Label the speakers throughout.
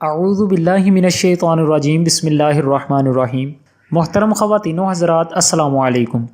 Speaker 1: اعوذ باللہ من الشیطان الرجیم، بسم اللہ الرحمن الرحیم۔ محترم خواتین و حضرات، السلام علیکم۔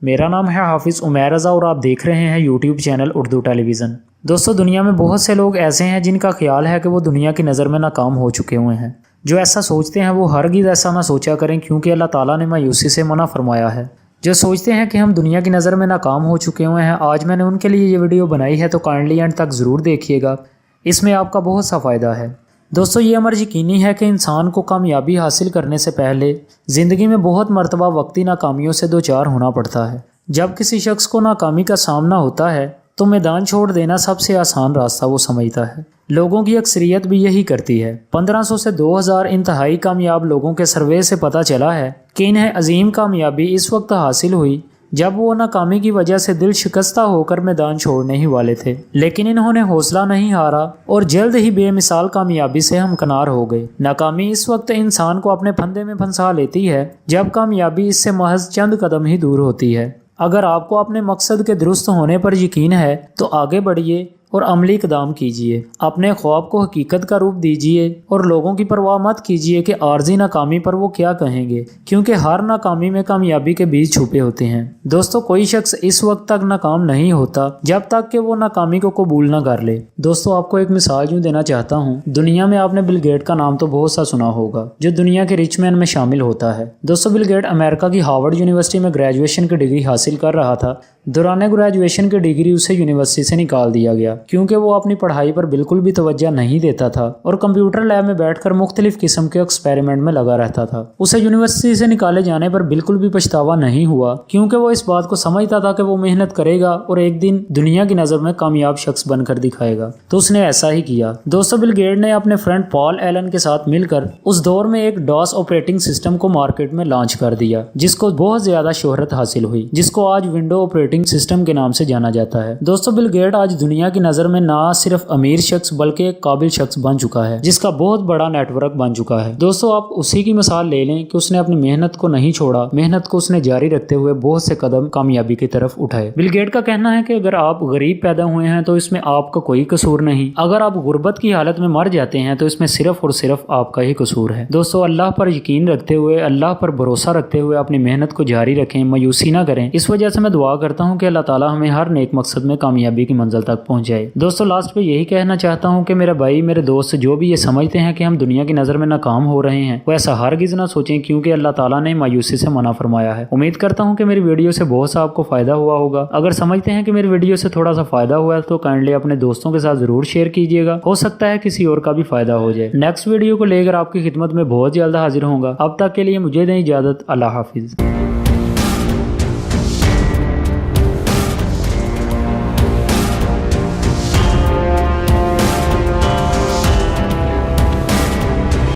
Speaker 1: میرا نام ہے حافظ عمیر رضا اور آپ دیکھ رہے ہیں یوٹیوب چینل اردو ٹیلی ویژن۔ دوستو، دنیا میں بہت سے لوگ ایسے ہیں جن کا خیال ہے کہ وہ دنیا کی نظر میں ناکام ہو چکے ہوئے ہیں۔ جو ایسا سوچتے ہیں وہ ہرگز ایسا نہ سوچا کریں، کیونکہ اللہ تعالیٰ نے مایوسی سے منع فرمایا ہے۔ جو سوچتے ہیں کہ ہم دنیا کی نظر میں ناکام ہو چکے ہوئے ہیں، آج میں نے ان کے لیے یہ ویڈیو بنائی ہے، تو کائنڈلی اینڈ تک ضرور دیکھیے گا، اس میں آپ کا بہت سا فائدہ ہے۔ دوستو، یہ امر یقینی ہے کہ انسان کو کامیابی حاصل کرنے سے پہلے زندگی میں بہت مرتبہ وقتی ناکامیوں سے دوچار ہونا پڑتا ہے۔ جب کسی شخص کو ناکامی کا سامنا ہوتا ہے تو میدان چھوڑ دینا سب سے آسان راستہ وہ سمجھتا ہے۔ لوگوں کی اکثریت بھی یہی کرتی ہے۔ 1500 سے 2000 انتہائی کامیاب لوگوں کے سروے سے پتہ چلا ہے کہ انہیں عظیم کامیابی اس وقت حاصل ہوئی جب وہ ناکامی کی وجہ سے دل شکستہ ہو کر میدان چھوڑنے ہی والے تھے، لیکن انہوں نے حوصلہ نہیں ہارا اور جلد ہی بے مثال کامیابی سے ہمکنار ہو گئے۔ ناکامی اس وقت انسان کو اپنے پھندے میں پھنسا لیتی ہے جب کامیابی اس سے محض چند قدم ہی دور ہوتی ہے۔ اگر آپ کو اپنے مقصد کے درست ہونے پر یقین ہے تو آگے بڑھیے اور عملی اقدام کیجیے۔ اپنے خواب کو حقیقت کا روپ دیجیے اور لوگوں کی پرواہ مت کیجیے کہ عارضی ناکامی پر وہ کیا کہیں گے، کیونکہ ہر ناکامی میں کامیابی کے بیج چھپے ہوتے ہیں۔ دوستو، کوئی شخص اس وقت تک ناکام نہیں ہوتا جب تک کہ وہ ناکامی کو قبول نہ کر لے۔ دوستو، آپ کو ایک مثال یوں دینا چاہتا ہوں۔ دنیا میں آپ نے بل گیٹ کا نام تو بہت سا سنا ہوگا، جو دنیا کے رچ مین میں شامل ہوتا ہے۔ دوستو، بل گیٹ امریکہ کی ہارورڈ یونیورسٹی میں گریجویشن کی ڈگری حاصل کر رہا تھا۔ دوران گریجویشن کی ڈگری اسے یونیورسٹی سے نکال دیا گیا کیونکہ وہ اپنی پڑھائی پر بالکل بھی توجہ نہیں دیتا تھا اور کمپیوٹر لیب میں بیٹھ کر مختلف قسم کے ایکسپیریمنٹ میں لگا رہتا تھا۔ اسے یونیورسٹی سے نکالے جانے پر بالکل بھی پچھتاوا نہیں ہوا، کیونکہ وہ اس بات کو سمجھتا تھا کہ وہ محنت کرے گا اور ایک دن دنیا کی نظر میں کامیاب شخص بن کر دکھائے گا، تو اس نے ایسا ہی کیا۔ دوستو، بل گیٹ نے اپنے فرینڈ پال ایلن کے ساتھ مل کر اس دور میں ایک ڈاس آپریٹنگ سسٹم کو مارکیٹ میں لانچ کر دیا، جس کو بہت زیادہ شہرت حاصل ہوئی، جس کو آج ونڈو آپریٹنگ سسٹم کے نام سے جانا جاتا ہے۔ دوستو، بل گیٹ آج دنیا کی نظر میں نہ صرف امیر شخص بلکہ ایک قابل شخص بن چکا ہے، جس کا بہت بڑا نیٹ ورک بن چکا ہے۔ دوستو، آپ اسی کی مثال لے لیں کہ اس نے اپنی محنت کو نہیں چھوڑا، محنت کو اس نے جاری رکھتے ہوئے بہت سے قدم کامیابی کی طرف اٹھائے۔ بل گیٹ کا کہنا ہے کہ اگر آپ غریب پیدا ہوئے ہیں تو اس میں آپ کا کوئی قصور نہیں، اگر آپ غربت کی حالت میں مر جاتے ہیں تو اس میں صرف اور صرف آپ کا ہی قصور ہے۔ دوستو، اللہ پر یقین رکھتے ہوئے، اللہ پر بھروسہ رکھتے ہوئے اپنی محنت کو جاری رکھیں، مایوسی نہ کریں۔ اس وجہ سے میں دعا کرتا ہوں کہ اللہ تعالیٰ ہمیں ہر نیک مقصد میں کامیابی کی منزل تک پہنچائے۔ دوستو، لاسٹ پہ یہی کہنا چاہتا ہوں کہ میرے بھائی، میرے دوست جو بھی یہ سمجھتے ہیں کہ ہم دنیا کی نظر میں ناکام ہو رہے ہیں، وہ ایسا ہرگز نہ سوچیں، کیونکہ اللہ تعالیٰ نے مایوسی سے منع فرمایا ہے۔ امید کرتا ہوں کہ میری ویڈیو سے بہت سا آپ کو فائدہ ہوا ہوگا۔ اگر سمجھتے ہیں کہ میری ویڈیو سے تھوڑا سا فائدہ ہوا ہے تو کائنڈلی اپنے دوستوں کے ساتھ ضرور شیئر کیجیے گا، ہو سکتا ہے کسی اور کا بھی فائدہ ہو جائے۔ نیکسٹ ویڈیو کو لے کر آپ کی خدمت میں بہت جلد حاضر ہوں گا۔ اب تک کے لیے مجھے دیں اجازت۔ اللہ حافظ۔